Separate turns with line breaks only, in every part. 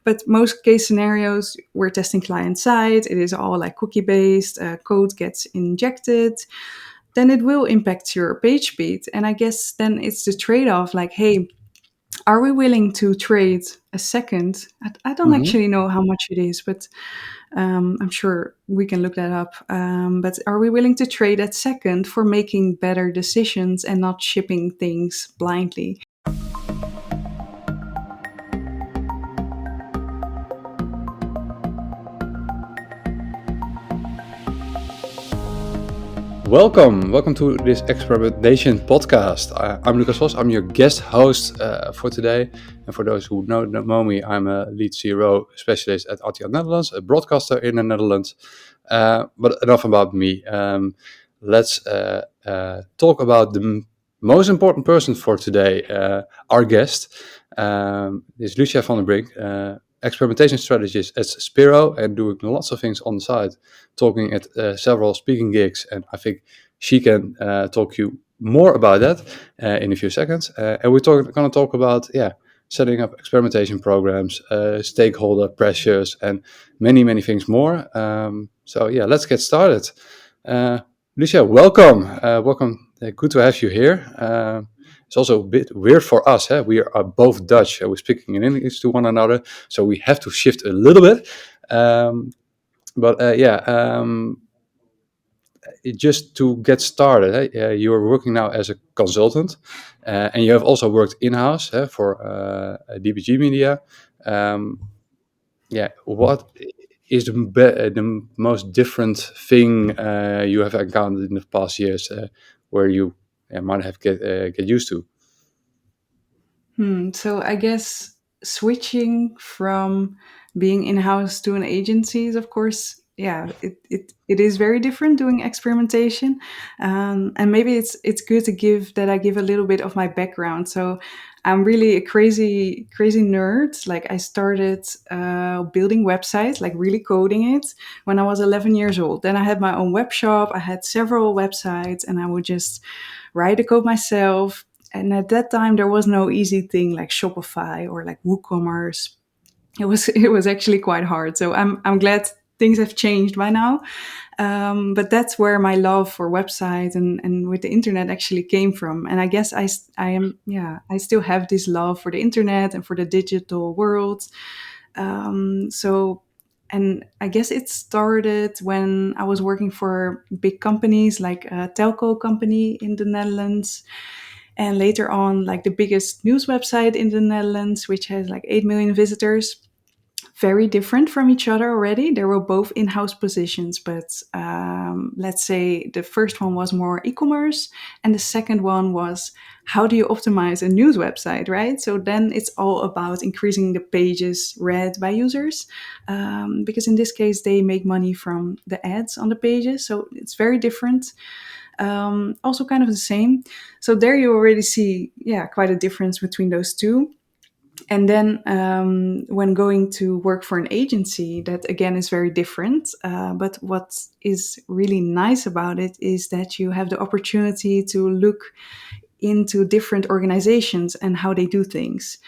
But most case scenarios, we're testing client side. It is all like cookie based. Code gets injected. Then it will impact your page speed. And I guess then it's the trade off. Like, hey, are we willing to trade a second? I don't
Mm-hmm.
actually know how much it is, but I'm sure we can look that up. But are we willing to trade that second for making better decisions and not shipping things blindly?
Welcome to this experimentation podcast. I'm Lucas Vos. I'm your guest host for today. And for those who don't know me, I'm a lead CRO specialist at RTL Netherlands, a broadcaster in the Netherlands. But enough about me. Let's talk about the most important person for today, our guest. Is Lucia van der Brink, experimentation strategist at CRO and doing lots of things on the side, talking at several speaking gigs, and I think she can talk you more about that in a few seconds. And we're going to talk about setting up experimentation programs, stakeholder pressures, and many things more. Let's get started. Lucia, welcome. Welcome. Good to have you here. It's also a bit weird for us. We are both Dutch. We're speaking in English to one another, so we have to shift a little bit. Um, just to get started, you are working now as a consultant, and you have also worked in-house for DPG Media. Um, what is the most different thing you have encountered in the past years, where you might have get used to?
So I guess switching from being in-house to an agency is, of course, it is very different doing experimentation. And maybe it's good to give that I give a little bit of my background. So I'm really a crazy nerd. Like I started building websites, like really coding it when I was 11 years old. Then I had my own web shop. I had several websites, and I would just write the code myself. And at that time, there was no easy thing like Shopify or like WooCommerce. It was actually quite hard. So I'm glad things have changed by now. But that's where my love for websites and with the internet actually came from. And I guess I still have this love for the internet and for the digital world. So, and I guess it started when I was working for big companies like a telco company in the Netherlands, and later on like the biggest news website in the Netherlands, which has like 8 million visitors. Very different from each other already. They were both in-house positions, but let's say the first one was more e-commerce and the second one was how do you optimize a news website, right? So then it's all about increasing the pages read by users, because in this case they make money from the ads on the pages, so it's very different. Also kind of the same. So there you already see, quite a difference between those two. And then when going to work for an agency, that again is very different. But what is really nice about it is that you have the opportunity to look into different organizations and how they do things.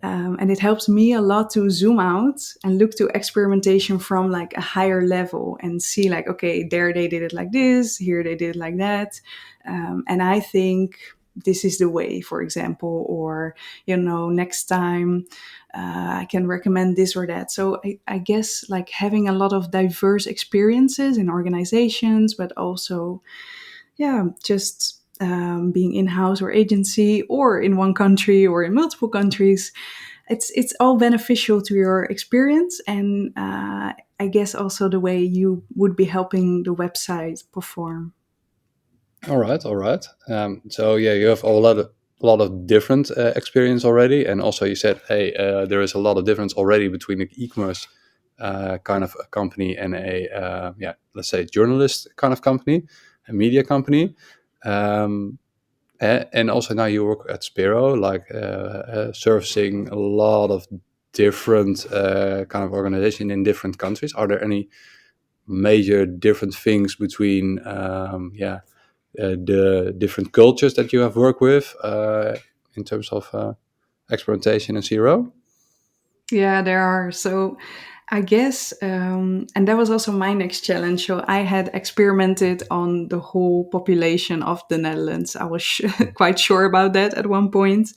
And it helps me a lot to zoom out and look to experimentation from like a higher level and see like, okay, there they did it like this, here they did it like that. And I think this is the way, for example, or, next time I can recommend this or that. So I guess like having a lot of diverse experiences in organizations, but also, just being in-house or agency or in one country or in multiple countries, it's all beneficial to your experience, and I guess also the way you would be helping the website perform.
All right. You have a lot of different experience already, and also you said, hey, there is a lot of difference already between an e-commerce kind of a company and a let's say journalist kind of company, a media company. Um, and also now you work at Spiro, like servicing a lot of different kind of organization in different countries. Are there any major different things between the different cultures that you have worked with in terms of experimentation and zero?
Yeah, there are. So I guess, and that was also my next challenge. So I had experimented on the whole population of the Netherlands. I was quite sure about that at one point.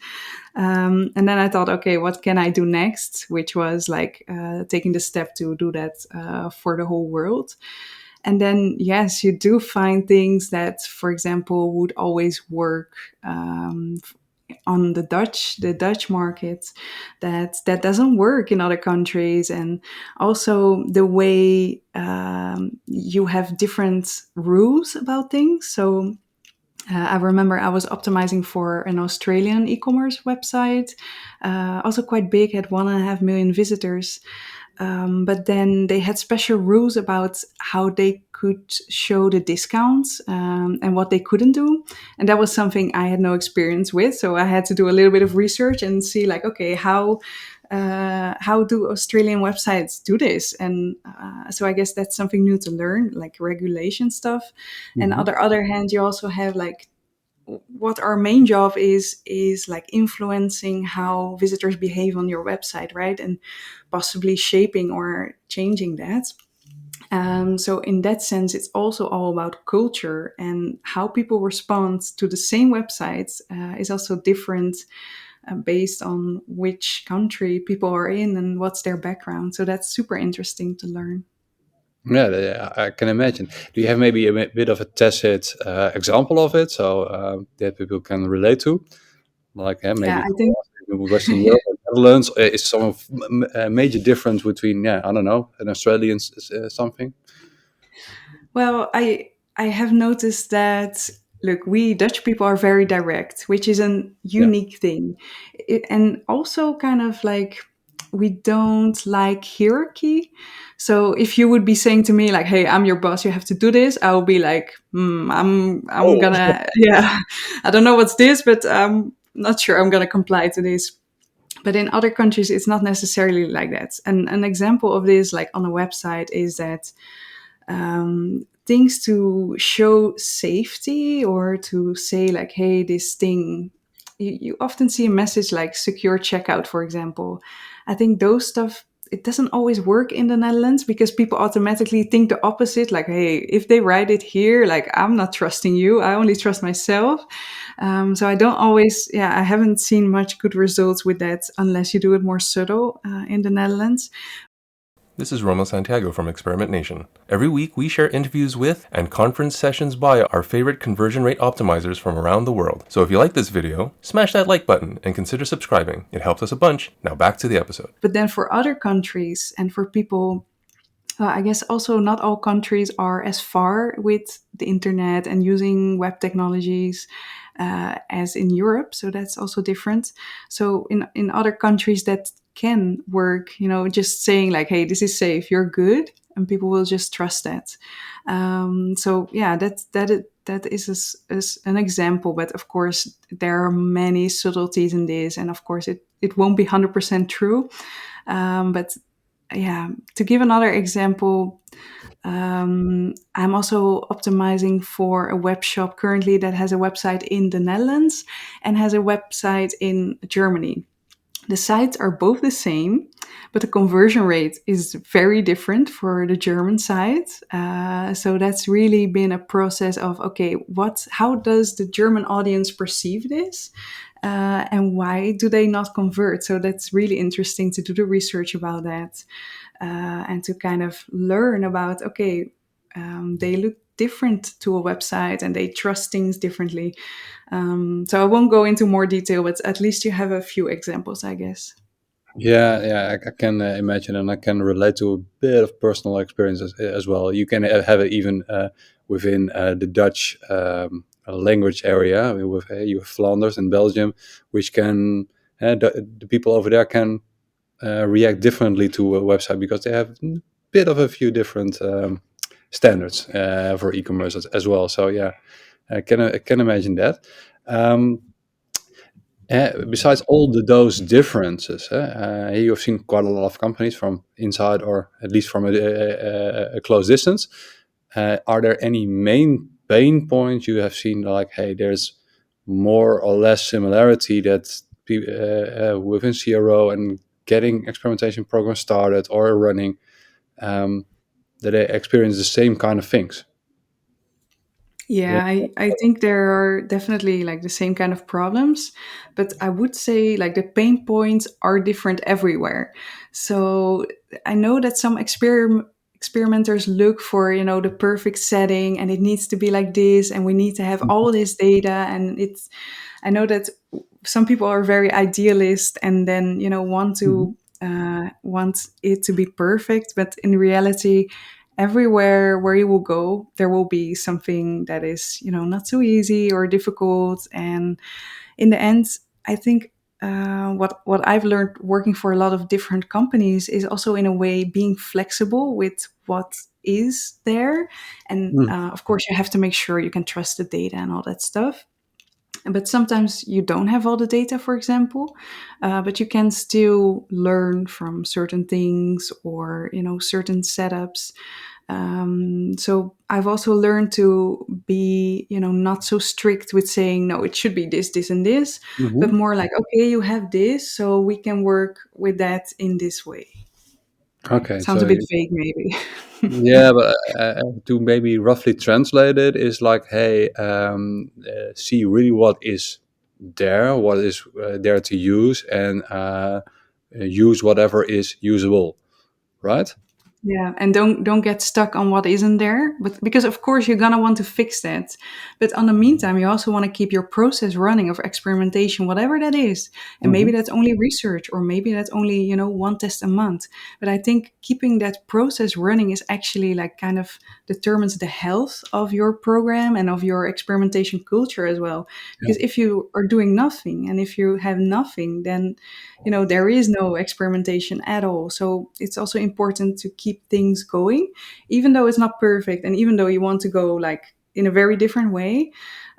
And then I thought, okay, what can I do next? Which was like taking the step to do that for the whole world. And then, yes, you do find things that, for example, would always work on the Dutch market that doesn't work in other countries. And also the way you have different rules about things. So I remember I was optimizing for an Australian e-commerce website, also quite big, had 1.5 million visitors. But then they had special rules about how they could show the discounts and what they couldn't do. And that was something I had no experience with. So I had to do a little bit of research and see, like, okay, how do Australian websites do this? And so I guess that's something new to learn, like regulation stuff. And on
Mhm.
the other hand, you also have like what our main job is like influencing how visitors behave on your website, right? And possibly shaping or changing that. So in that sense, it's also all about culture, and how people respond to the same websites is also different based on which country people are in and what's their background. So that's super interesting to learn.
Yeah, I can imagine. Do you have maybe a bit of a tacit example of it, so that people can relate to? Like
Yeah,
maybe
I think.
Western Europe or Netherlands is some of major difference between, yeah, I don't know, an Australian something.
Well, I have noticed that, look, we Dutch people are very direct, which is an
Yeah.
unique thing. And also kind of like we don't like hierarchy. So if you would be saying to me like, "Hey, I'm your boss, you have to do this," I will be like, I'm
Oh.
gonna yeah, I don't know what's this, but I'm not sure I'm gonna comply to this." But in other countries, it's not necessarily like that. And an example of this, like on a website, is that things to show safety or to say like, hey, this thing, you often see a message like secure checkout, for example. I think those stuff, it doesn't always work in the Netherlands because people automatically think the opposite, like, hey, if they write it here, like, I'm not trusting you, I only trust myself. So I don't always, yeah, I haven't seen much good results with that unless you do it more subtle in the Netherlands.
This is Romo Santiago from Experimentation. Every week we share interviews with and conference sessions by our favorite conversion rate optimizers from around the world. So if you like this video, smash that like button and consider subscribing. It helps us a bunch. Now back to the episode.
But then for other countries and for people, I guess also not all countries are as far with the internet and using web technologies as in Europe. So that's also different. So in other countries that can work, just saying like, hey, this is safe, you're good, and people will just trust that. So yeah, that is is an example. But of course, there are many subtleties in this, and of course, it won't be 100% true. But yeah, to give another example, I'm also optimizing for a web shop currently that has a website in the Netherlands and has a website in Germany. The sites are both the same, but the conversion rate is very different for the German site. So that's really been a process of, okay, how does the German audience perceive this? And why do they not convert? So that's really interesting to do the research about that and to kind of learn about, okay, they look different to a website and they trust things differently. So I won't go into more detail, but at least you have a few examples, I guess.
Yeah, yeah, I can imagine, and I can relate to a bit of personal experience as well. You can have it even within the Dutch language area. I mean, with you have Flanders and Belgium, which can the people over there can react differently to a website because they have a bit of a few different standards for e-commerce as well. So yeah, I can imagine that. Um, Besides all those differences, you have seen quite a lot of companies from inside or at least from a close distance. Are there any main pain points you have seen, like, hey, there's more or less similarity that within CRO and getting experimentation programs started or running, um, that they experience the same kind of things.
Yeah, I think there are definitely like the same kind of problems, but I would say like the pain points are different everywhere. So I know that some experimenters look for, the perfect setting and it needs to be like this and we need to have all this data, and I know that some people are very idealist and then, want
Mhm.
to want it to be perfect, but in reality everywhere where you will go, there will be something that is, not so easy or difficult. And in the end, I think what I've learned working for a lot of different companies is also, in a way, being flexible with what is there. And
Mm.
of course, you have to make sure you can trust the data and all that stuff. But sometimes you don't have all the data, for example, but you can still learn from certain things or, certain setups. So I've also learned to be, not so strict with saying, no, it should be this, this, and this, but
Mhm.
more like, okay, you have this, so we can work with that in this way.
Okay,
Sounds a bit vague, maybe.
yeah, but to maybe roughly translate it is like, hey, see really what is there, what is there to use, and use whatever is usable, right?
Yeah, and don't get stuck on what isn't there, but because of course you're gonna want to fix that. But on the meantime, you also want to keep your process running of experimentation, whatever that is. And maybe
Hmm.
that's only research, or maybe that's only, one test a month. But I think keeping that process running is actually like kind of determines the health of your program and of your experimentation culture as well.
Yeah.
Because if you are doing nothing and if you have nothing, then there is no experimentation at all. So it's also important to keep things going, even though it's not perfect and even though you want to go like in a very different way.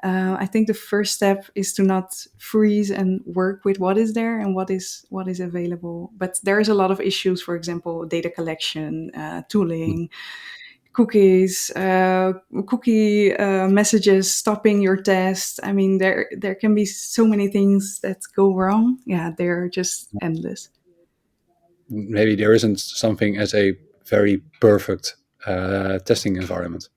I think the first step is to not freeze and work with what is there and what is available. But there is a lot of issues, for example, data collection, tooling, cookies, cookie messages stopping your test. I mean, there can be so many things that go wrong. Yeah, they're just endless.
Maybe there isn't something as a very perfect testing environment.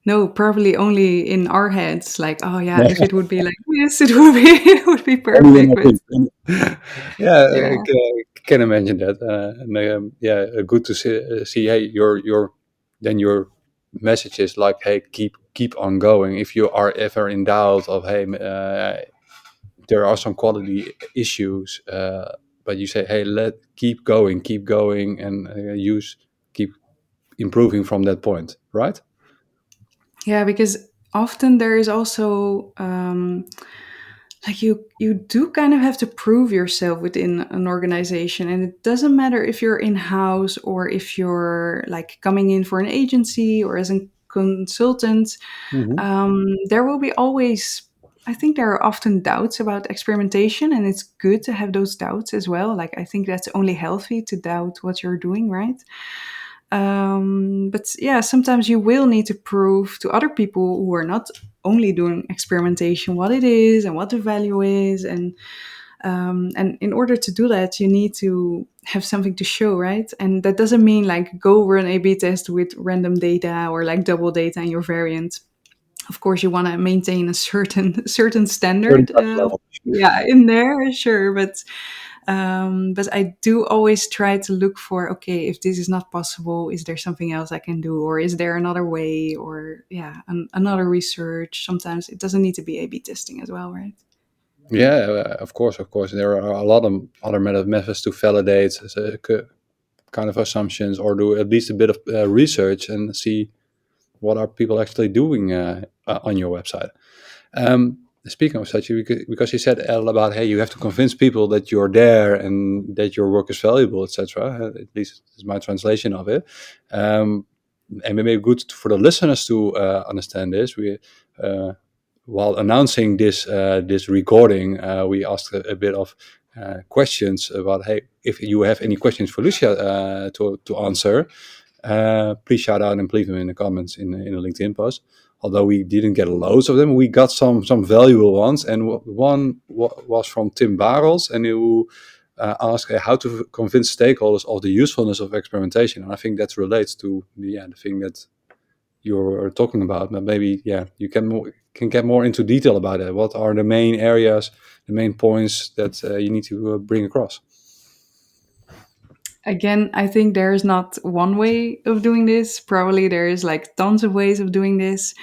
No, probably only in our heads. Like, oh yeah, if it would be like this, it would be it would be
Only in
perfect.
my
But
opinion. Yeah,
yeah,
can imagine that. And yeah, good to see. Hey, your message is like, hey, keep on going. If you are ever in doubt of, hey, there are some quality issues, but you say, hey, let keep going, and keep improving from that point, right?
yeah, because often there is also like you do kind of have to prove yourself within an organization, and it doesn't matter if you're in house or if you're like coming in for an agency or as a consultant.
Hmm.
There will be always, I think there are often doubts about experimentation, and it's good to have those doubts as well. Like, I think that's only healthy to doubt what you're doing, right? But yeah, sometimes you will need to prove to other people who are not only doing experimentation what it is and what the value is. And in order to do that, you need to have something to show, right? And that doesn't mean like go run A/B test with random data or like double data in your variant. Of course, you want to maintain a certain
Certain
standard,
touch level.
yeah, in there, sure. But I do always try to look for, okay, if this is not possible, is there something else I can do, or is there another way, or yeah, another research. Sometimes it doesn't need to be A/B testing as well, right?
Yeah, of course, of course. There are a lot of other methods to validate kind of assumptions, or do at least a bit of research and see what are people actually doing on your website. Speaking of such, because you said all about, hey, you have to convince people that you're there and that your work is valuable, etc. At least is my translation of it. Um, and maybe good for the listeners to understand this. We while announcing this recording, we asked a bit of questions about, hey, if you have any questions for Lucia to answer, please shout out and leave them in the comments in a LinkedIn post. Although we didn't get loads of them, we got some valuable ones, and one was from Tim Barels, and who ask how to convince stakeholders of the usefulness of experimentation. And I think that relates to the thing that you're talking about. But maybe you can get more into detail about it. What are the main areas, the main points that you need to bring across?
Again, I think there is not one way of doing this. Probably there is like tons of ways of doing this.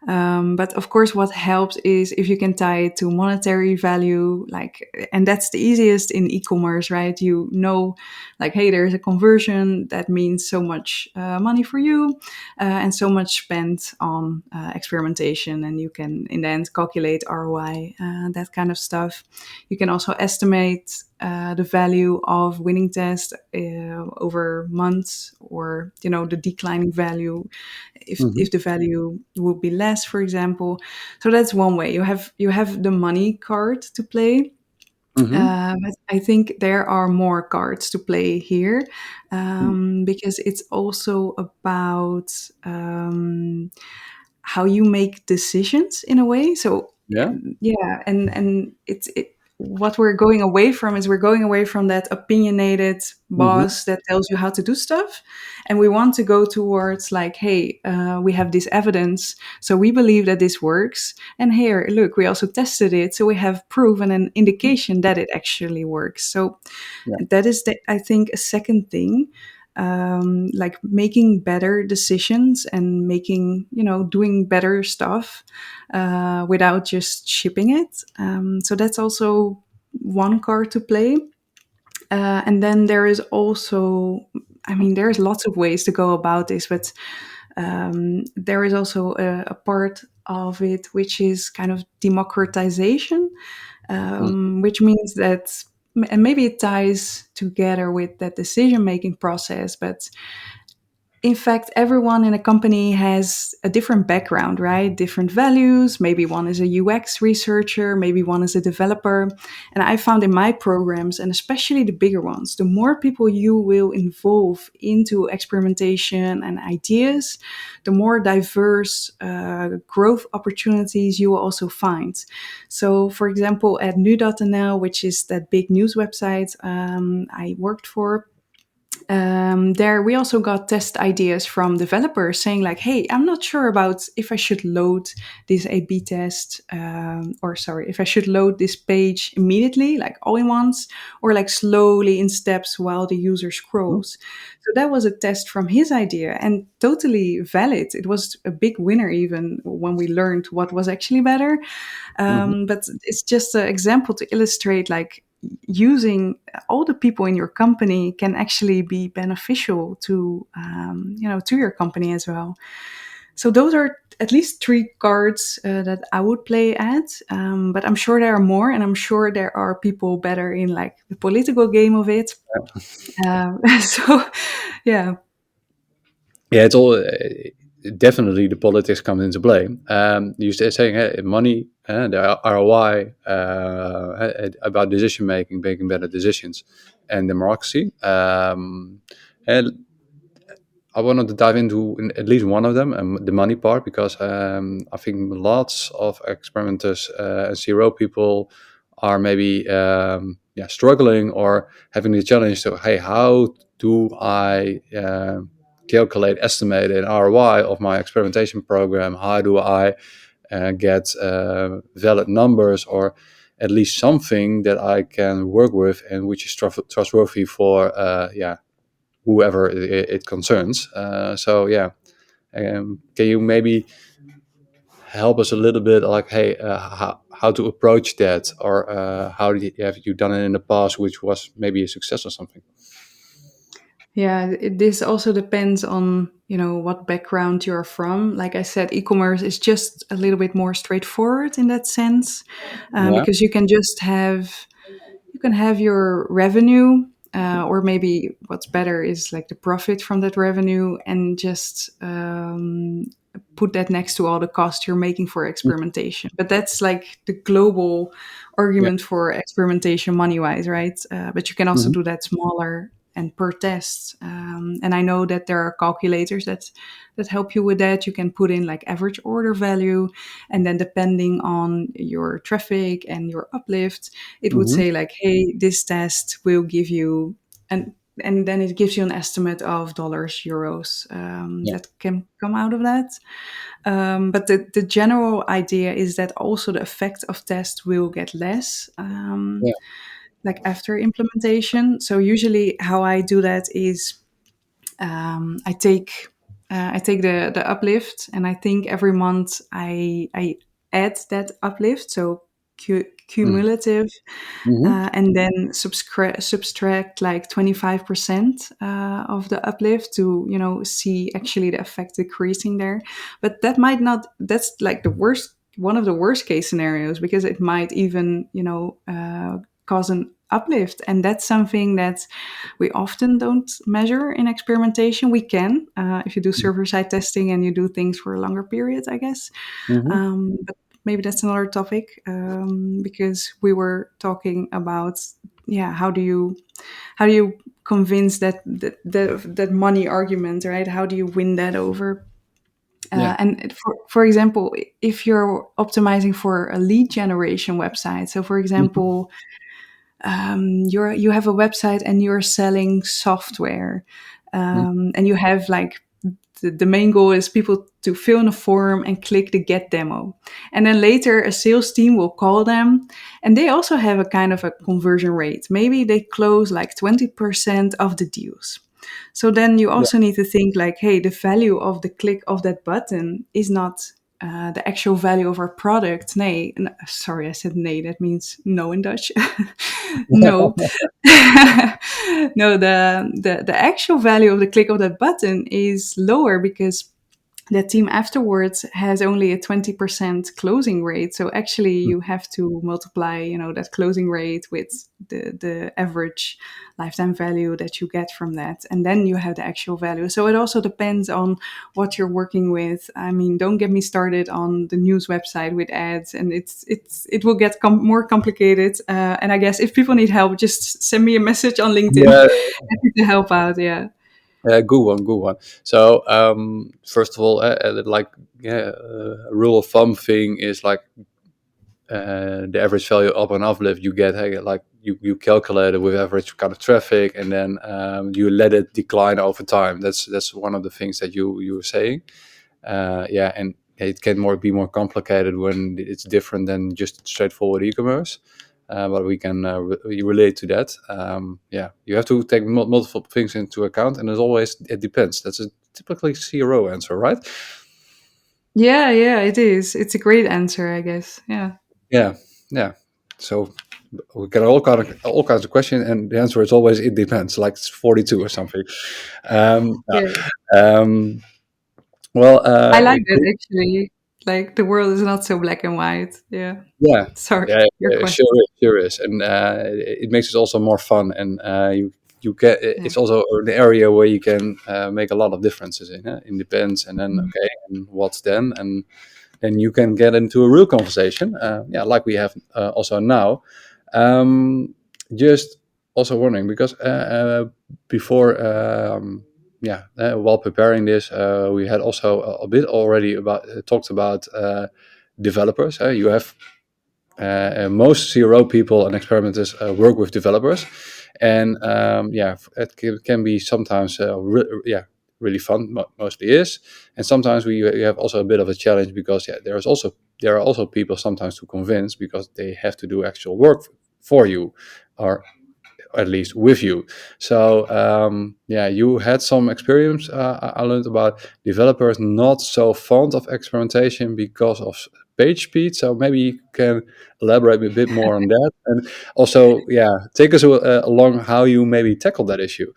But of course, what helps is if you can tie it to monetary value, and that's the easiest in e-commerce, right? You know, like, hey, there's a conversion that means so much money for you, and so much spent on experimentation, and you can in the end calculate ROI, that kind of stuff. You can also estimate the value of winning tests over months, or the declining value
Mm-hmm.
if the value would be less, for example. So that's one way. You have the money card to play.
Mm-hmm.
But I think there are more cards to play here, because it's also about how you make decisions in a way. So
Yeah.
yeah, and what we're going away from is we're going away from that opinionated
Mm-hmm.
boss that tells you how to do stuff, and we want to go towards like, hey, we have this evidence, so we believe that this works, and here, look, we also tested it, so we have proof and an indication that it actually works. So
Yeah.
that is, I think, a second thing, like making better decisions and doing better stuff without just shipping it. So that's also one card to play. And then there is also, I mean, there's lots of ways to go about this, but there is also a part of it which is kind of democratization, which means that, and maybe it ties together with that decision making process, but in fact, everyone in a company has a different background, right? Different values. Maybe one is a UX researcher, maybe one is a developer. And I found in my programs, and especially the bigger ones, the more people you will involve into experimentation and ideas, the more diverse growth opportunities you will also find. So, for example, at nu.nl, which is that big news website I worked for, there we also got test ideas from developers saying like, hey, I'm not sure about if I should load this A/B test, or sorry, if I should load this page immediately, like all in once, or like slowly in steps while the user scrolls. So that was a test from his idea, and totally valid. It was a big winner even when we learned what was actually better.
Mm-hmm.
But it's just an example to illustrate like using all the people in your company can actually be beneficial to your company as well. So those are at least three cards that I would play at, but I'm sure there are more, and I'm sure there are people better in like the political game of it. So yeah.
Yeah, it's all definitely the politics comes into play. You saying money, the ROI, about decision making, making better decisions, and democracy. And I wanted to dive into at least one of them, the money part, because I think lots of experimenters and CRO people are maybe struggling or having the challenge to, hey, how do I calculate, estimate an ROI of my experimentation program? How do I get valid numbers, or at least something that I can work with and which is trustworthy for whoever it concerns. Can you maybe help us a little bit, like, hey, how to approach that, or have you done it in the past, which was maybe a success or something?
Yeah, this also depends on what background you're from. Like I said, e-commerce is just a little bit more straightforward in that sense,
Yeah.
because you can have your revenue, or maybe what's better is like the profit from that revenue, and just put that next to all the cost you're making for experimentation. But that's like the global
Yeah.
argument for experimentation money wise, right? But you can also
Hmm.
do that smaller. and per test. And I know that there are calculators that help you with that. You can put in like average order value, and then depending on your traffic and your uplift, it would
Hmm.
say like, hey, this test will give you an and then it gives you an estimate of dollars, euros
Yeah.
that can come out of that. But the general idea is that also the effect of test will get less,
Yeah.
like after implementation. So usually, how I do that is I take the uplift, and I think every month I add that uplift, so cumulative,
Mm-hmm.
and then subtract like 25% of the uplift to see actually the effect decreasing there. But that might not. That's like the worst, one of the worst case scenarios, because it might even cause an uplift, and that's something that we often don't measure in experimentation. We can, if you do server side testing and you do things for a longer period, I guess.
Hmm.
But maybe that's another topic, because we were talking about, yeah, how do you convince that money argument, right? How do you win that over?
Yeah.
And for example, if you're optimizing for a lead generation website, so for
Hmm.
example, you have a website and you're selling software, and you have like the main goal is people to fill in a form and click the get demo, and then later a sales team will call them, and they also have a kind of a conversion rate. Maybe they close like 20% of the deals. So then you
Yeah.
also need to think like, hey, the value of the click of that button is not the actual value of our product. Nay, sorry, I said nay. That means no in Dutch. No, no. The actual value of the click of that button is lower because the team afterwards has only a 20% closing rate. So actually you have to multiply, that closing rate with the average lifetime value that you get from that. And then you have the actual value. So it also depends on what you're working with. I mean, don't get me started on the news website with ads, and it will get more complicated. And I guess if people need help, just send me a message on LinkedIn.
Yeah.
Happy to help out. Yeah.
Good one, good one. So, first of all, like, a rule of thumb thing is like the average value up and uplift you get. Hey, like you calculate it with average kind of traffic, and then you let it decline over time. That's one of the things that you were saying. Yeah, and it can be more complicated when it's different than just straightforward e-commerce. But we can relate to that. Yeah, you have to take multiple things into account, and as always, it depends. That's a typically CRO answer, right?
Yeah, yeah, it is. It's a great answer, I guess. Yeah.
Yeah, yeah. So we get all kinds of questions, and the answer is always it depends, like it's 42 or something. No.
Yeah.
Um, well,
I like that actually. Like the world is not so black and white. Yeah.
yeah,
Sorry,
yeah,
your
yeah,
question.
sure is, and it makes it also more fun, and you get
Yeah.
it's also an area where you can make a lot of differences in. It depends, and then
Mm.
okay, and what's then, and then you can get into a real conversation. Yeah, like we have also now. Um, just also wondering because before, yeah, while preparing this, we had also a bit already about talked about developers. You have most CRO people and experimenters work with developers, and yeah, it can be sometimes yeah, really fun. Mostly is, and sometimes we have also a bit of a challenge because yeah, there are also people sometimes to convince because they have to do actual work for you, or at least with you. So yeah, you had some experience. I learned about developers not so fond of experimentation because of page speed. So maybe you can elaborate a bit more on that, and also, yeah, take us along how you maybe tackle that issue.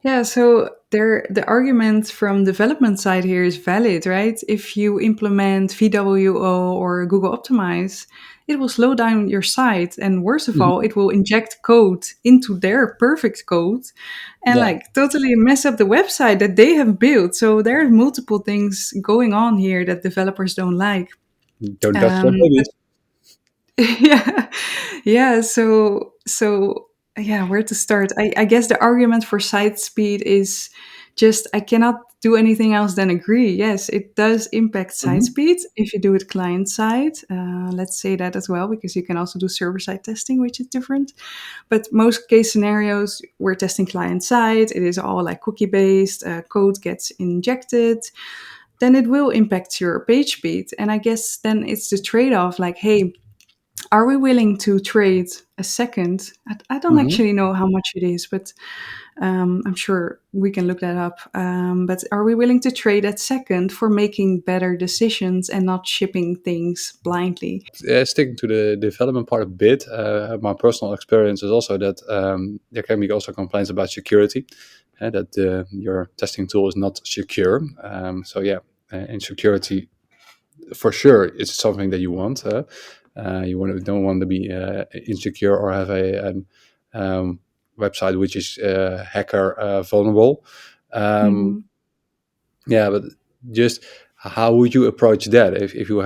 Yeah, so the argument from development side here is valid, right? If you implement VWO or Google Optimize, it will slow down your site, and worst of
Mhm.
all, it will inject code into their perfect code and
Yeah,
like totally mess up the website that they have built. So there are multiple things going on here that developers don't like.
don't touch their
Um,
babies.
yeah, yeah. So Yeah, where to start? I guess the argument for site speed is just I cannot do anything else than agree. Yes, it does impact site
Mhm.
speed if you do it client side. Let's say that as well, because you can also do server side testing, which is different. But most case scenarios, we're testing client side. It is all like cookie based. Code gets injected. Then it will impact your page speed. And I guess then it's the trade off. Like, hey, are we willing to trade a second? I don't
Mhm.
actually know how much it is, but I'm sure we can look that up. But are we willing to trade that second for making better decisions and not shipping things blindly?
Sticking to the development part a bit, my personal experience is also that there can be also complaints about security, that your testing tool is not secure. So yeah, in security, for sure, it's something that you want. Don't want to be insecure or have a website which is hacker vulnerable. Um,
Mhm.
yeah, but just how would you approach that if you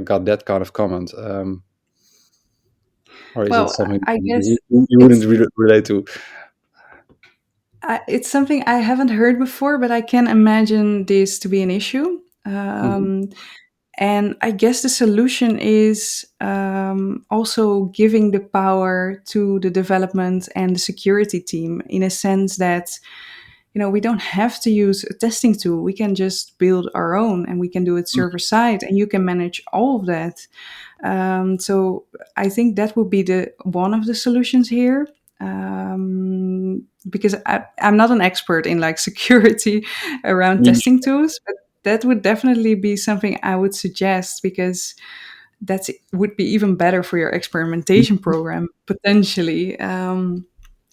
got that kind of comment? Or is it
Well,
something
I guess
you wouldn't
it's
relate to?
it's something I haven't heard before, but I can imagine this to be an issue.
Mhm.
And I guess the solution is also giving the power to the development and the security team in a sense that, we don't have to use a testing tool. We can just build our own and we can do it server side and you can manage all of that. So I think that would be the one of the solutions here. Because I'm not an expert in like security around
Mhm.
testing tools, but that would definitely be something I would suggest because that would be even better for your experimentation program potentially.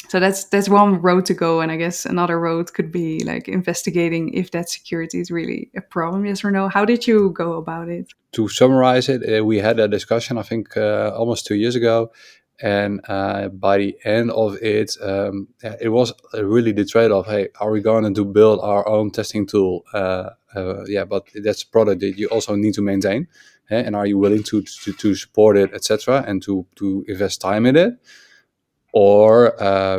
So that's one road to go, and I guess another road could be like investigating if that security is really a problem, yes or no. How did you go about it?
To summarize it, we had a discussion, I think, almost 2 years ago, and by the end of it, yeah, it was really the trade-off. Hey, are we going to do build our own testing tool? Yeah, but that's a product that you also need to maintain, and are you willing to support it, etc., and to invest time in it? Or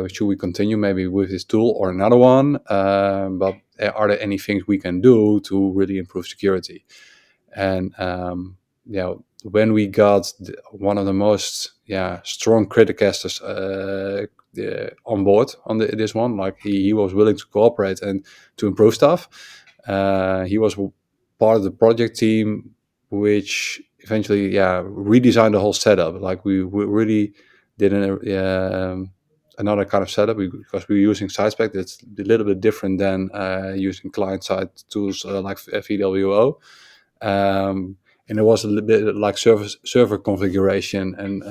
should we continue maybe with this tool or another one? But are there any things we can do to really improve security? And yeah, when we got one of the most strong criticasters on board on this one, like he was willing to cooperate and to improve stuff. He was part of the project team, which eventually redesigned the whole setup. Like we really did another kind of setup because we were using SiteSpec. That's a little bit different than using client-side tools like VWO. And it was a little bit like server configuration and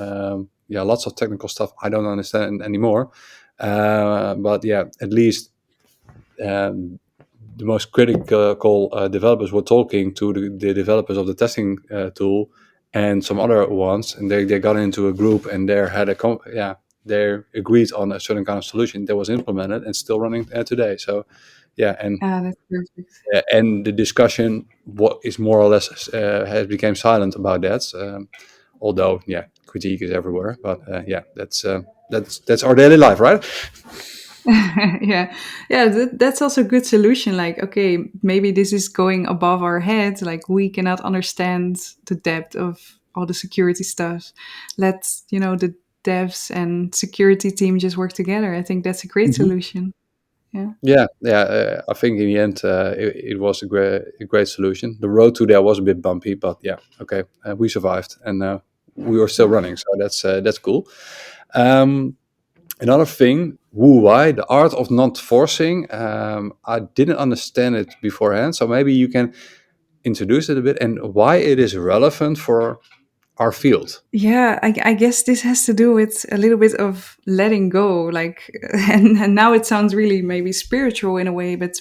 lots of technical stuff I don't understand anymore. But yeah, at least um, the most critical developers were talking to the developers of the testing tool and some other ones, and they got into a group and they had they agreed on a certain kind of solution that was implemented and still running today. So yeah,
Ah, that's perfect.
and the discussion what is more or less has become silent about that. Although critique is everywhere, but that's our daily life, right?
Yeah, yeah, that's also a good solution. Like, okay, maybe this is going above our heads. Like, we cannot understand the depth of all the security stuff. Let's, the devs and security team just work together. I think that's a great
Mhm.
solution. Yeah.
I think in the end it was a great solution. The road to there was a bit bumpy, but yeah, okay, we survived and we were still running, so that's cool. Um, Another thing, Wu Wai, the art of not forcing. I didn't understand it beforehand, so maybe you can introduce it a bit and why it is relevant for our field.
Yeah, I guess this has to do with a little bit of letting go. Like, and now it sounds really maybe spiritual in a way, but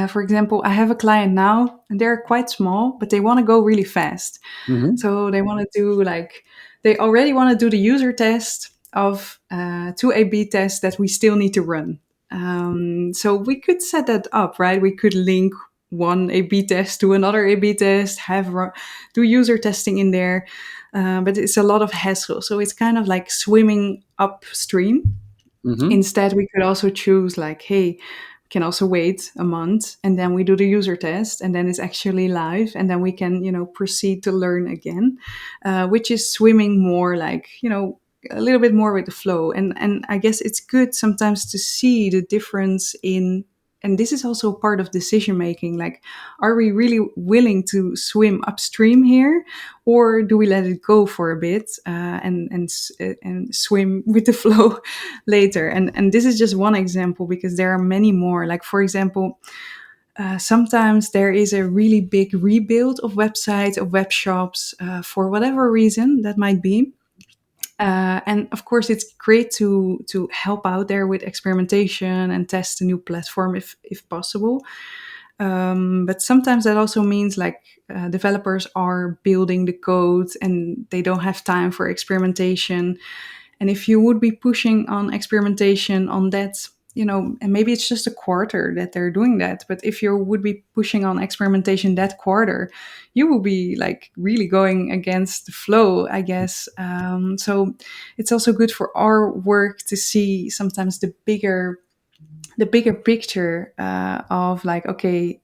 for example, I have a client now and they're quite small, but they want to go really fast.
Hmm.
So they want to do like, they already want to do the user test of two A/B tests that we still need to run. So we could set that up, right? We could link one A/B test to another A/B test, do user testing in there, but it's a lot of hassle. So it's kind of like swimming upstream.
Mm-hmm.
Instead, we could also choose like, hey, we can also wait a month and then we do the user test and then it's actually live and then we can, proceed to learn again, which is swimming more like, a little bit more with the flow. And I guess it's good sometimes to see the difference in, and this is also part of decision making. Like, are we really willing to swim upstream here, or do we let it go for a bit, and swim with the flow later? And this is just one example because there are many more. Like, for example, sometimes there is a really big rebuild of websites, of web shops, for whatever reason that might be. And of course, it's great to help out there with experimentation and test a new platform if possible. But sometimes that also means like developers are building the code and they don't have time for experimentation. And if you would be pushing on experimentation on that, and maybe it's just a quarter that they're doing that, but if you would be pushing on experimentation that quarter, you will be like really going against the flow, I guess. So it's also good for our work to see sometimes the bigger picture, of like, okay,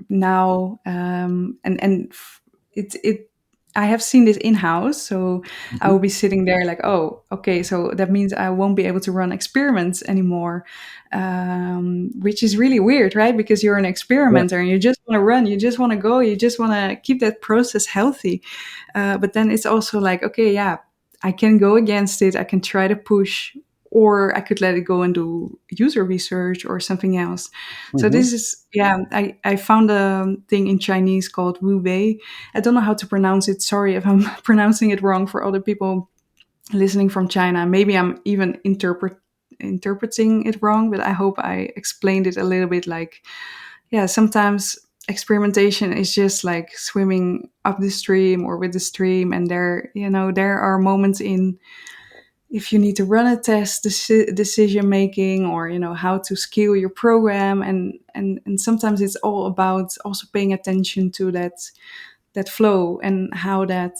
now, it I have seen this in house, so I
Mm-hmm.
will be sitting there like, oh, okay, so that means I won't be able to run experiments anymore, which is really weird, right? Because you're an
Yeah.
experimenter and you just want to run, you just want to go, you just want to keep that process healthy. But then it's also like, okay, yeah, I can go against it, I can try to push, or I could let it go and do user research or something else. So
Mm-hmm.
this is, yeah, I found a thing in Chinese called Wu Wei. I don't know how to pronounce it. Sorry if I'm pronouncing it wrong for other people listening from China. Maybe I'm even interpreting it wrong, but I hope I explained it a little bit. Like, yeah, sometimes experimentation is just like swimming up the stream or with the stream, and there are moments in, if you need to run a test, decision making, or how to scale your program, and sometimes it's all about also paying attention to that flow and how that,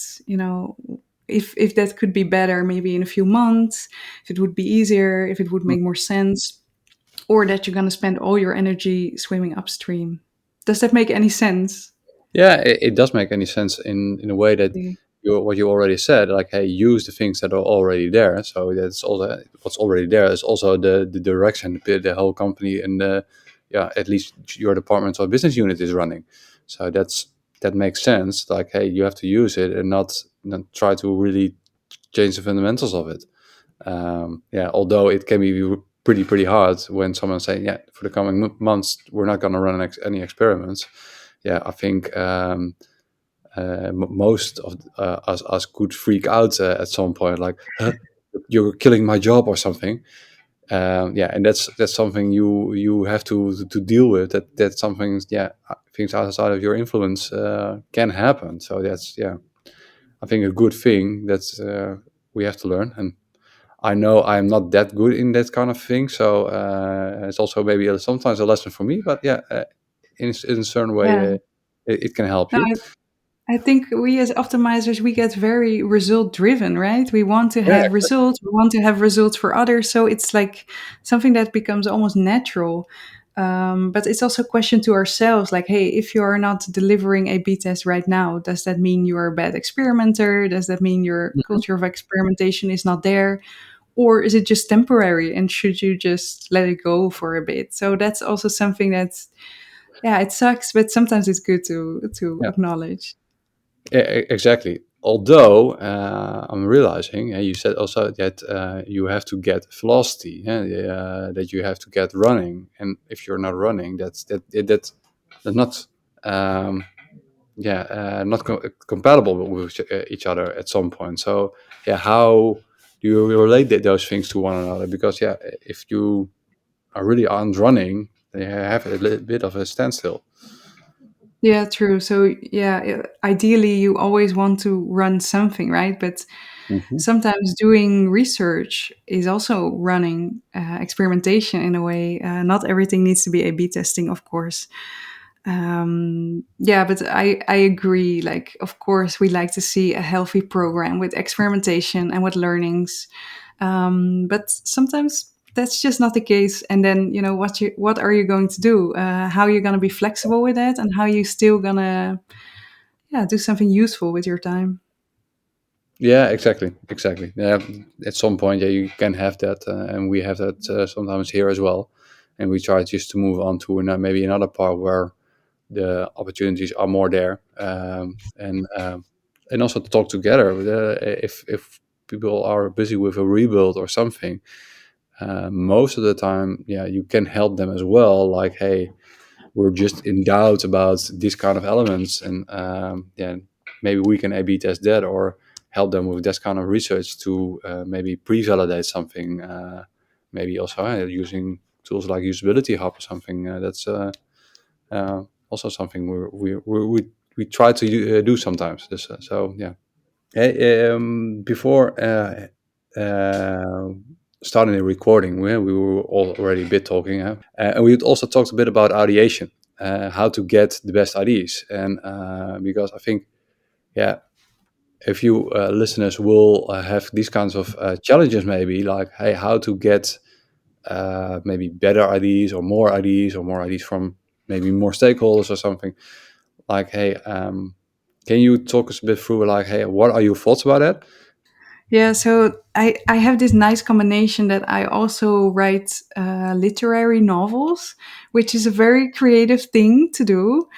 if that could be better maybe in a few months, if it would be easier, if it would make more sense, or that you're going to spend all your energy swimming upstream. Does that make any sense?
Yeah, it does make any sense in a way that what you already said, like, hey, use the things that are already there. So that's also what's already there is also the direction the whole company and yeah, at least your department or business unit is running. So that makes sense. Like, hey, you have to use it and not try to really change the fundamentals of it. Yeah, although it can be pretty hard when someone's saying, yeah, for the coming months we're not going to run any experiments. Yeah, I think most of us could freak out at some point, like, huh, you're killing my job or something. Yeah, and that's something you have to deal with. That's something, yeah, things outside of your influence can happen. So that's, yeah, I think a good thing that we have to learn. And I know I'm not that good in that kind of thing, so it's also maybe sometimes a lesson for me. But yeah, in a certain way,
Yeah.
it can help
No,
you.
I think we as optimizers, we get very result driven, right? We want to
Yeah,
have results, we want to have results for others. So it's like something that becomes almost natural. But it's also a question to ourselves like, hey, if you are not delivering a B test right now, does that mean you're a bad experimenter? Does that mean your
Mhm.
culture of experimentation is not there? Or is it just temporary and should you just let it go for a bit? So that's also something that's, yeah, it sucks, but sometimes it's good to
Yeah,
acknowledge.
exactly. Although I'm realizing, you said also that you have to get velocity, that you have to get running, and if you're not running, that's not yeah, not compatible with each other at some point. So yeah, how do you relate those things to one another? Because yeah, if you are really aren't running, they have a little bit of a standstill.
Yeah, true. So, yeah, ideally, you always want to run something, right? But
Hmm.
sometimes doing research is also running experimentation in a way. Not everything needs to be A/B testing, of course. Yeah, but I agree. Like, of course, we like to see a healthy program with experimentation and with learnings. But sometimes that's just not the case. And then, what are you going to do? How you're going to be flexible with that, and how you still gonna, yeah, do something useful with your time.
Yeah, exactly, exactly. Yeah, at some point, yeah, you can have that, and we have that sometimes here as well. And we try just to move on to maybe another part where the opportunities are more there, and also to talk together. If people are busy with a rebuild or something, most of the time, yeah, you can help them as well. Like, hey, we're just in doubt about these kind of elements, and yeah, maybe we can A/B test that or help them with this kind of research to maybe pre-validate something. Maybe also using tools like Usability Hub or something. That's also something we try to do sometimes. So yeah. Hey, before starting the recording, we were already a bit talking, and we also talked a bit about ideation, how to get the best ideas, and because I think, yeah, a few listeners will have these kinds of challenges, maybe like, hey, how to get maybe better ideas or more ideas from maybe more stakeholders or something. Like, hey, can you talk us a bit through, like, hey, what are your thoughts about that?
Yeah, so I have this nice combination that I also write literary novels, which is a very creative thing to do.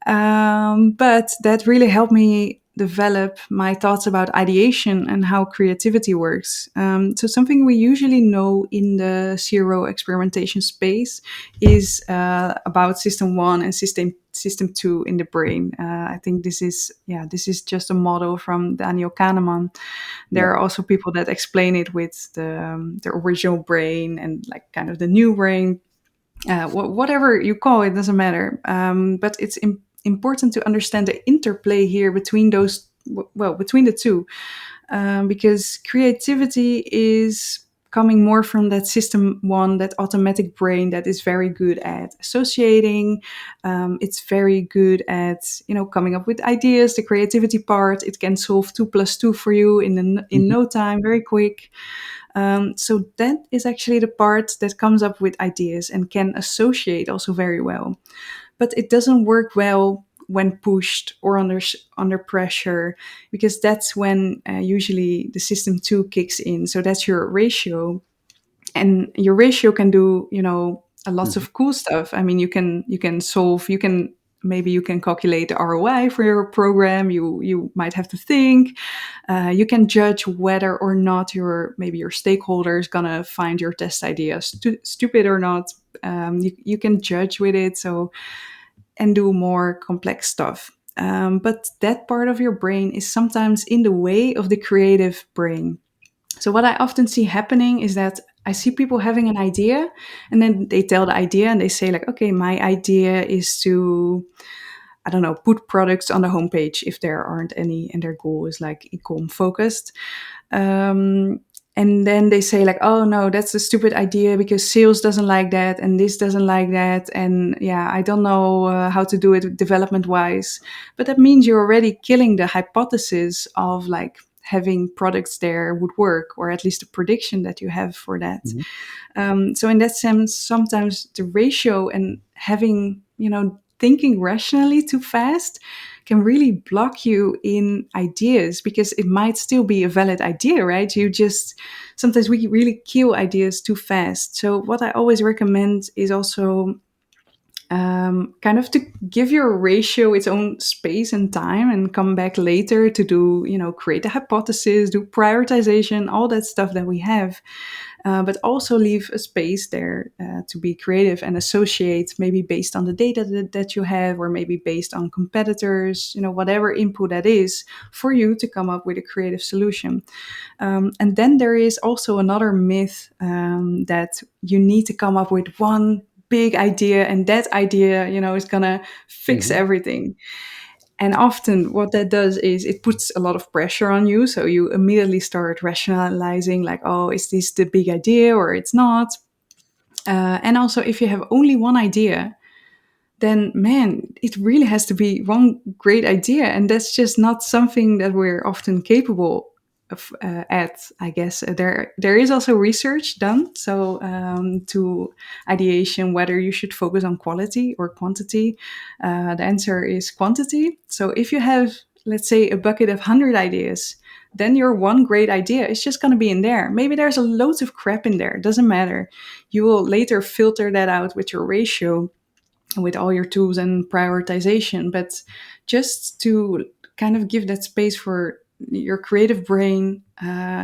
But that really helped me develop my thoughts about ideation and how creativity works. So something we usually know in the CRO experimentation space is about system one and system two in the brain. I think this is just a model from Daniel Kahneman.
Yeah.
There are also people that explain it with the original brain and like kind of the new brain. Whatever you call it doesn't matter. But it's important to understand the interplay here between between the two, because creativity is coming more from that system one, that automatic brain that is very good at associating. It's very good at coming up with ideas. The creativity part, it can solve 2 plus 2 for you in
Mhm.
no time, very quick. So that is actually the part that comes up with ideas and can associate also very well. But it doesn't work well when pushed or under pressure, because that's when usually the system two kicks in. So that's your ratio, and your ratio can do a lots
Mhm.
of cool stuff. I mean, you can solve, maybe you can calculate the ROI for your program. You might have to think. You can judge whether or not your stakeholder is gonna find your test idea stupid or not. You can judge with it, so and do more complex stuff. But that part of your brain is sometimes in the way of the creative brain. So what I often see happening is that I see people having an idea, and then they tell the idea and they say like, okay, my idea is to, I don't know, put products on the homepage if there aren't any, and their goal is like e-com focused. Um, and then they say like, oh no, that's a stupid idea because sales doesn't like that and this doesn't like that, and yeah, I don't know how to do it development wise. But that means you're already killing the hypothesis of like having products there would work, or at least the prediction that you have for that.
Mhm.
So in that sense, sometimes the ratio and having, thinking rationally too fast can really block you in ideas, because it might still be a valid idea, right? Sometimes we really kill ideas too fast. So what I always recommend is also kind of to give your ratio its own space and time, and come back later to do, create a hypothesis, do prioritization, all that stuff that we have. But also leave a space there to be creative and associate, maybe based on the data that you have, or maybe based on competitors, whatever input that is, for you to come up with a creative solution. And then there is also another myth, that you need to come up with one big idea, and that idea, is gonna fix
Mhm.
everything. And often what that does is it puts a lot of pressure on you. So you immediately start rationalizing, like, oh, is this the big idea or it's not? And also, if you have only one idea, then man, it really has to be one great idea, and that's just not something that we're often capable of at. I guess there is also research done so to ideation whether you should focus on quality or quantity. The answer is quantity. So if you have, let's say, a bucket of 100 ideas, then your one great idea is just going to be in there. Maybe there's a loads of crap in there, it doesn't matter. You will later filter that out with your ratio, with all your tools and prioritization. But just to kind of give that space for your creative brain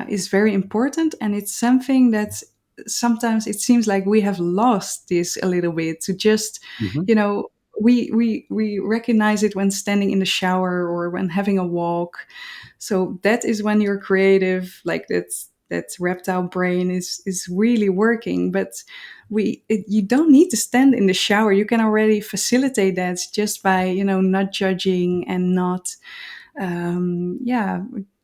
is very important. And it's something that sometimes it seems like we have lost this a little bit, to just,
Mm-hmm.
you know, we recognize it when standing in the shower or when having a walk. So that is when you're creative, like that reptile brain is really working. But you don't need to stand in the shower. You can already facilitate that just by, not judging and not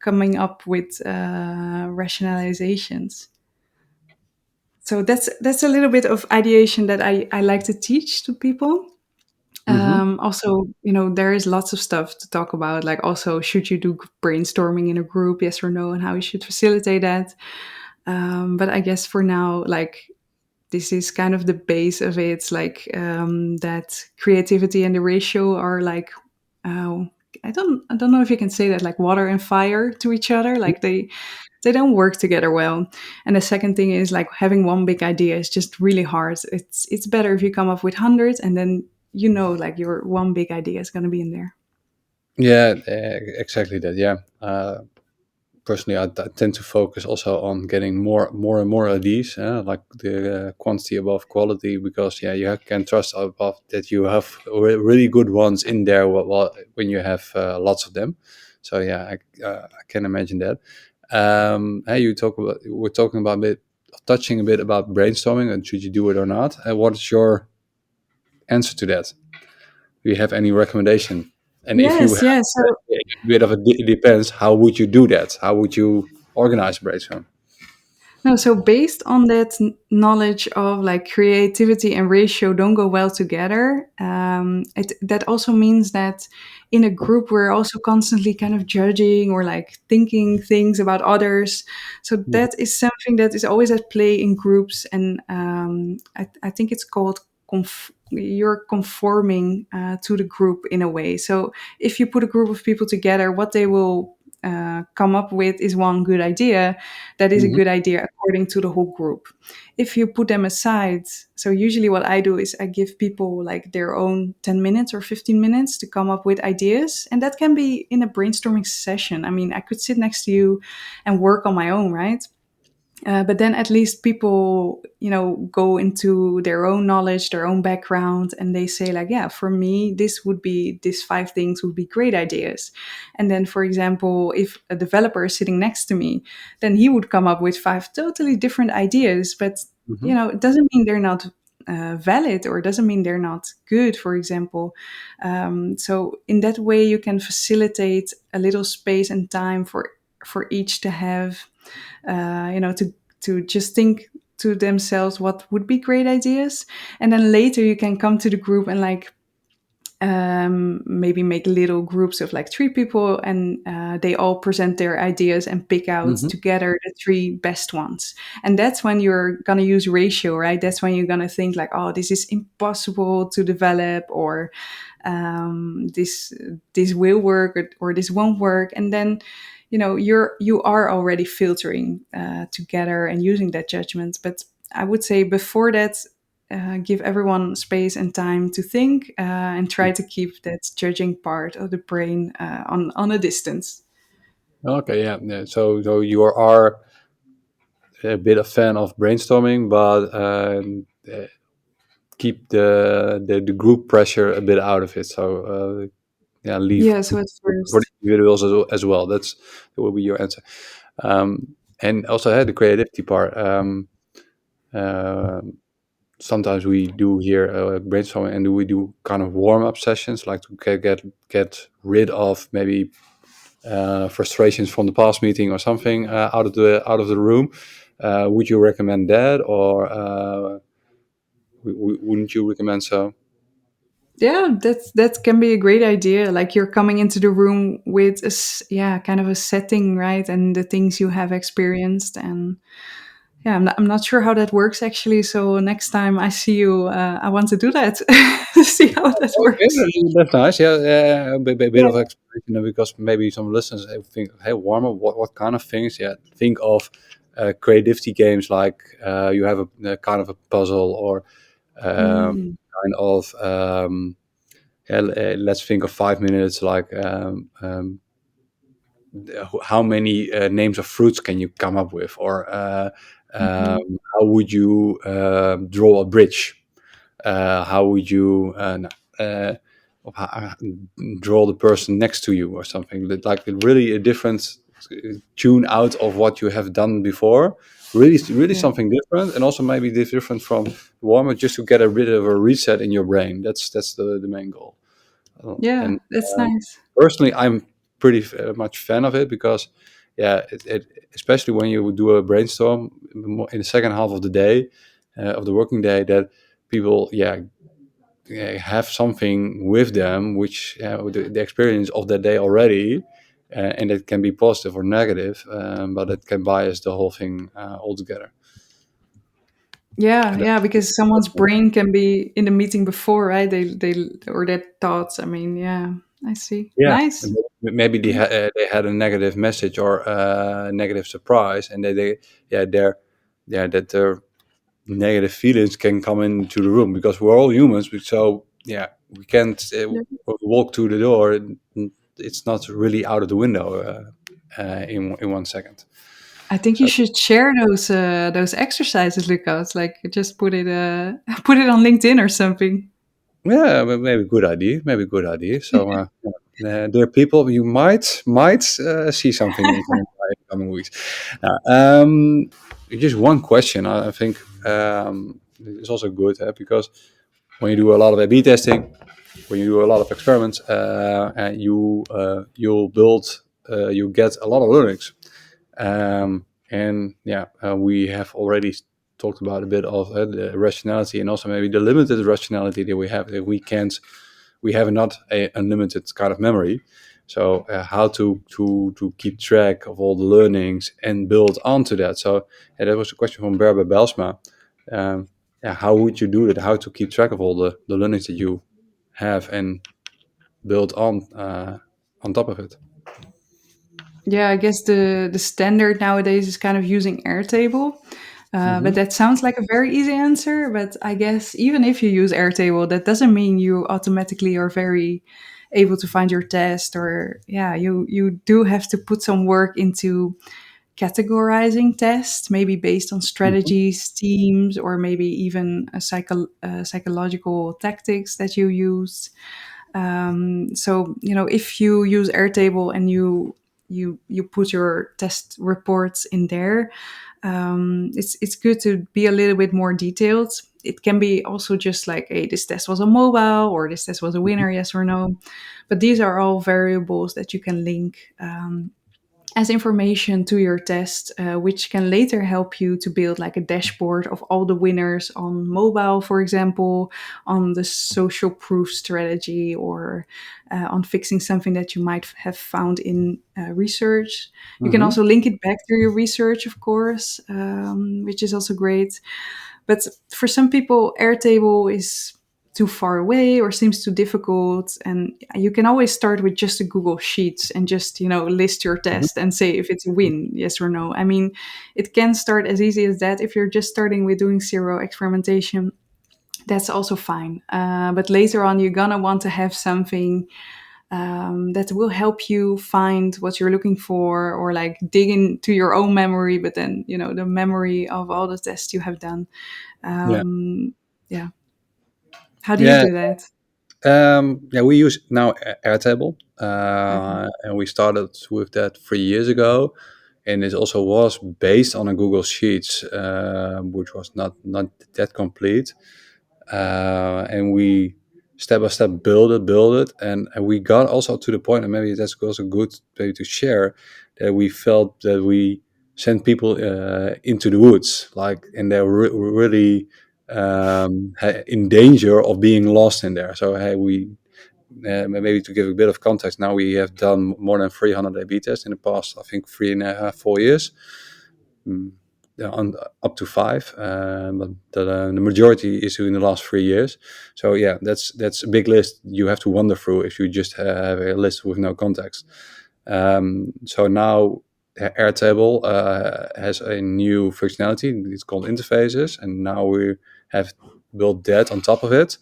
coming up with rationalizations. So that's a little bit of ideation that I like to teach to people.
Mm-hmm.
Also, there is lots of stuff to talk about, like also should you do brainstorming in a group, yes or no, and how you should facilitate that. But I guess for now, like, this is kind of the base of it. Like, that creativity and the ratio are like, uh, I don't know if you can say that, like water and fire to each other. Like they don't work together well. And the second thing is, like, having one big idea is just really hard. It's better if you come up with hundreds, and then like your one big idea is going to be in there.
Yeah, exactly that. Yeah. Personally, I tend to focus also on getting more and more of these, like the quantity above quality, because yeah, you can trust above that you have really good ones in there when you have lots of them. So yeah, I can imagine that. Hey, we're talking about touching a bit about brainstorming and should you do it or not. What is your answer to that? Do you have any recommendation? And if you
Yes,
have
yes. So
a bit of it depends, how would you do that? How would you organize a brainstorm?
no, so based on that knowledge of, like, creativity and ratio don't go well together, that also means that in a group we're also constantly kind of judging or like thinking things about others. So
Mhm.
that is something that is always at play in groups, and I think it's called you're conforming to the group in a way. So if you put a group of people together, what they will come up with is one good idea that is a
Mhm.
good idea according to the whole group. If you put them aside, so usually what I do is I give people like their own 10 minutes or 15 minutes to come up with ideas. And that can be in a brainstorming session. I mean, I could sit next to you and work on my own, right? But then at least people, go into their own knowledge, their own background, and they say, like, yeah, for me, these 5 things would be great ideas. And then, for example, if a developer is sitting next to me, then he would come up with 5 totally different ideas. But,
Mhm.
it doesn't mean they're not valid, or it doesn't mean they're not good, for example. So in that way, you can facilitate a little space and time for each to have to just think to themselves what would be great ideas. And then later you can come to the group and, like, maybe make little groups of like 3 people, and they all present their ideas and pick out
Mhm.
together the 3 best ones. And that's when you're gonna use ratio, right? That's when you're gonna think like, oh, this is impossible to develop, or this will work, or this won't work. And then you are already filtering together and using that judgment. But I would say before that, give everyone space and time to think, and try to keep that judging part of the brain on a distance.
Okay, yeah, yeah. So you are a bit of fan of brainstorming, but keep the group pressure a bit out of it. So yeah, leave
Yeah, so at
for the
first.
individuals as well. That will be your answer. And also had the creativity part. Uh, Sometimes we do here brainstorming, and we do kind of warm up sessions, like to get rid of maybe frustrations from the past meeting or something out of the room. Would you recommend that, or wouldn't you recommend so?
Yeah, that can be a great idea. Like you're coming into the room with yeah, kind of a setting, right, and the things you have experienced. And yeah, I'm not sure how that works actually. So next time I see you, I want to do that to see how that
Okay,
works.
that's nice. Yeah, a bit
Yeah.
of explanation because maybe some listeners think, "Hey, warmer, what kind of things?" Yeah, think of creativity games like you have a kind of a puzzle or
Mm,
kind of yeah, let's think of 5 minutes like how many names of fruits can you come up with, or
mhm.
how would you draw a bridge? How would you draw the person next to you or something? Like really a different tune out of what you have done before. Really
Yeah.
something different, and also maybe different from warmer, just to get a rid of a reset in your brain. That's the main goal.
Yeah,
And
that's
um,
nice.
personally, I'm pretty much fan of it because, yeah, especially when you do a brainstorm in the second half of the day, of the working day, that people, have something with them, which the experience of that day already, and it can be positive or negative, but it can bias the whole thing altogether.
Yeah,
And
yeah, because someone's
that's
brain can be in the meeting before, right? They or their thoughts. I mean, yeah, I see.
yeah,
Nice.
and maybe
Great.
they had a negative message or negative surprise, and they yeah they're yeah that their negative feelings can come into the room because we're all humans. So yeah, we can't walk to the door. It's not really out of the window in 1 second.
I think you
So
should share those exercises, Lucas. Like just put it put it on LinkedIn or something.
yeah, maybe good idea. Maybe good idea. So there are people you might see something in the coming weeks. Just one question. I think it's also good because when you do a lot of A/B testing, when you do a lot of experiments, and you'll build, you get a lot of learnings. And yeah, we have already talked about a bit of the rationality and also maybe the limited rationality that we have. That we have not a unlimited kind of memory. So how to keep track of all the learnings and build onto that. So yeah, that was a question from Berber Belsma. Yeah, how would you do that? How to keep track of all the learnings that you have and build on top of it?
Yeah, I guess the standard nowadays is kind of using Airtable. But
Hmm.
that sounds like a very easy answer. But I guess even if you use Airtable, that doesn't mean you automatically are very able to find your test. Or yeah, you do have to put some work into categorizing tests, maybe based on
Hmm.
strategies, themes, or maybe even a psychological tactics that you use. So if you use Airtable and you put your test reports in there, it's good to be a little bit more detailed. It can be also just like, hey, this test was on mobile or this test was a winner, yes or no. But these are all variables that you can link as information to your test, which can later help you to build like a dashboard of all the winners on mobile, for example, on the social proof strategy, or on fixing something that you might have found in research. You can
Hmm.
also link it back to your research, of course, which is also great. But for some people, Airtable is too far away or seems too difficult, and you can always start with just a Google Sheets and just list your test and say if it's a win, yes or no. I mean, it can start as easy as that. If you're just starting with doing CRO experimentation, that's also fine. But later on, you're gonna want to have something that will help you find what you're looking for, or like dig into your own memory, but then the memory of all the tests you have done.
Yeah.
um, yeah, how do you
Yeah.
do that?
Yeah, we use now Airtable,
Okay.
and we started with that 3 years ago, and it also was based on a Google Sheets, which was not that complete, and we step by step build it, and we got also to the point, and maybe that's also good maybe to share, that we felt that we sent people into the woods, like, and they're really in danger of being lost in there. So hey, we maybe to give a bit of context, now we have done more than 300 A/B tests in the past, I think 3.5, 4 years. Mm, yeah, up to five, but the majority is in the last 3 years. So yeah, that's a big list you have to wander through if you just have a list with no context. So now Airtable has a new functionality. It's called interfaces, and now we have built that on top of it.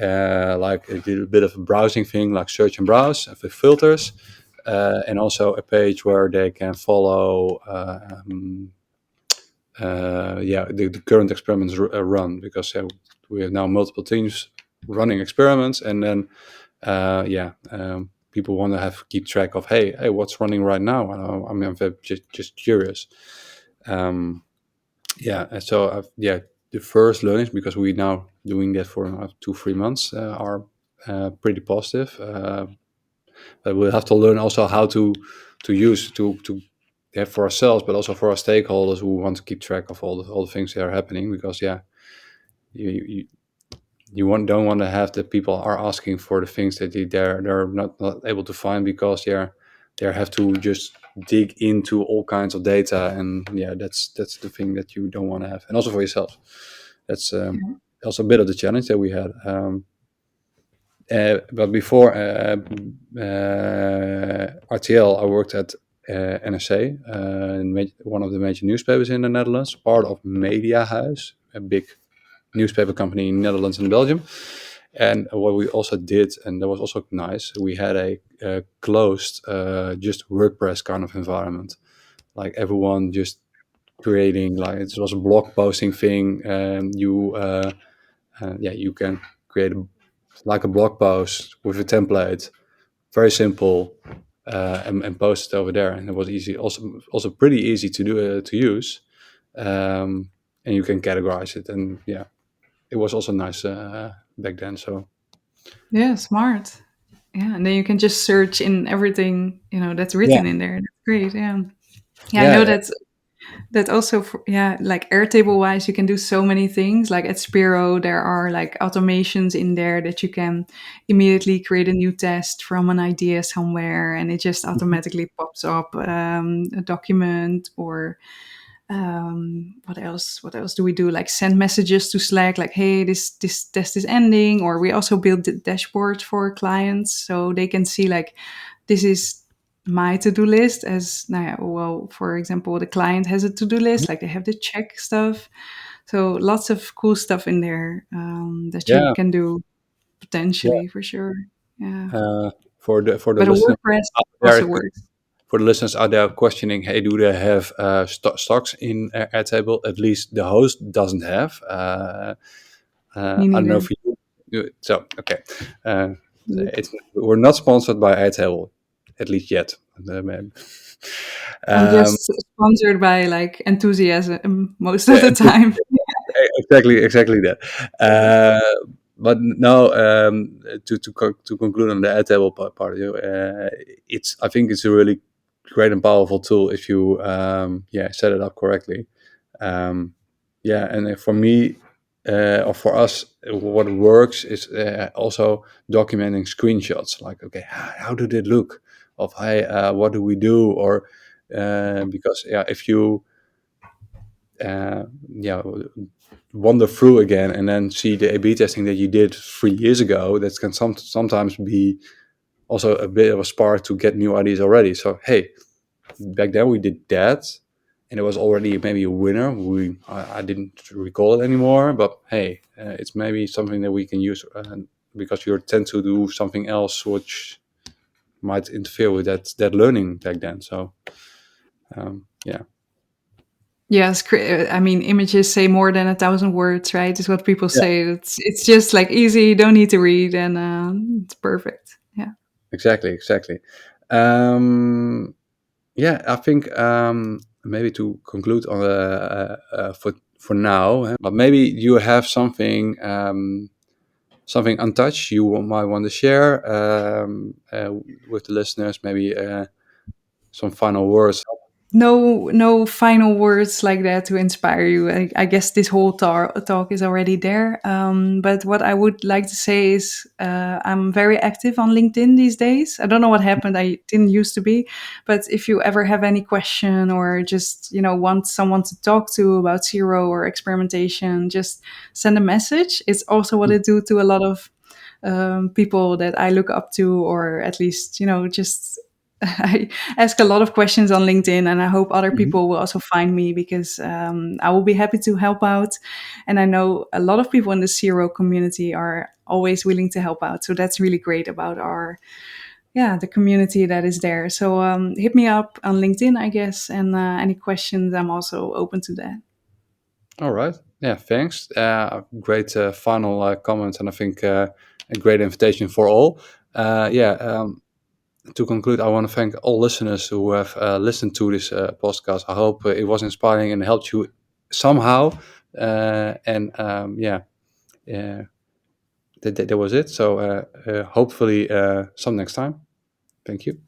Like a little bit of a browsing thing, like search and browse with filters, and also a page where they can follow the current experiments run, because we have now multiple teams running experiments, and then people want to have keep track of hey what's running right now. I'm just curious. And so the first learnings, because we now doing that for 2-3 months, are pretty positive. But we'll have to learn also how to use to have for ourselves, but also for our stakeholders who want to keep track of all the things that are happening. Because you don't want to have the people are asking for the things that they're not able to find, because they have to just dig into all kinds of data, and that's the thing that you don't want to have, and also for yourself. That's also a bit of the challenge that we had. But before RTL, I worked at NRC, one of the major newspapers in the Netherlands, part of Mediahuis, a big newspaper company in the Netherlands and Belgium. And what we also did, and that was also nice, we had a closed, just WordPress kind of environment. Like everyone just creating, like it was a blog posting thing, and you can create like a blog post with a template, very simple, and post it over there. And it was easy, also pretty easy to do, to use, and you can categorize it. And it was also nice back then. So
Yeah, smart. Yeah, and then you can just search in everything, that's
yeah,
written in there. That's great. Yeah. Yeah, I
yeah,
know that also for, yeah, like Airtable wise, you can do so many things. Like at Spiro, there are like automations in there that you can immediately create a new test from an idea somewhere, and it just automatically pops up a document. Or what else? What else do we do? Like send messages to Slack, like, hey, this test is ending. Or we also build the dashboard for clients so they can see like this is my to-do list. As now, well, for example, the client has a to-do list, like they have to check stuff. So lots of cool stuff in there that you
yeah,
can do
yeah.
potentially, for sure. Yeah,
For the
but a
listeners
WordPress
out
also
there,
works.
for the listeners out there questioning, hey, do they have stocks in Airtable? At least the host doesn't have.
Me
I don't know
neither.
if you. So okay, uh, we're not sponsored by Airtable, at least yet. Maybe.
I'm
Um,
just sponsored by like enthusiasm most of
yeah,
the time.
exactly that. But no, to conclude on the Airtable part, it's I think it's a really great and powerful tool if you set it up correctly. Um, and for me, or for us, what works is also documenting screenshots. Like, okay, how did it look? Of hey, what do we do? Or because if you uh, yeah wander through again and then see the A/B testing that you did 3 years ago, that can sometimes be also a bit of a spark to get new ideas already. So hey, back then we did that, and it was already maybe a winner. I didn't recall it anymore, but hey, it's maybe something that we can use because you tend to do something else which might interfere with that learning back then. So yeah,
Yes, I mean, images say more than 1,000 words, right? Is what people
yeah,
say. It's just like easy, you don't need to read, and it's perfect. Yeah.
exactly. Um, Yeah, I think maybe to conclude on for now, but maybe you have something untouched you might want to share with the listeners. Maybe some final words.
no final words like that to inspire you. I guess this whole talk is already there. But what I would like to say is I'm very active on LinkedIn these days. I don't know what happened. I didn't used to be. But if you ever have any question or just want someone to talk to about CRO or experimentation, just send a message. It's also what I do to a lot of people that I look up to, or at least just I ask a lot of questions on LinkedIn, and I hope other
Mhm.
people will also find me, because I will be happy to help out. And I know a lot of people in the CRO community are always willing to help out. So that's really great about the community that is there. So hit me up on LinkedIn, I guess, and any questions, I'm also open to that.
All right. Yeah, thanks. Great final comment, and I think a great invitation for all. Yeah, to conclude, I want to thank all listeners who have listened to this podcast. I hope it was inspiring and helped you somehow. And yeah, that was it. So hopefully, some next time. Thank you.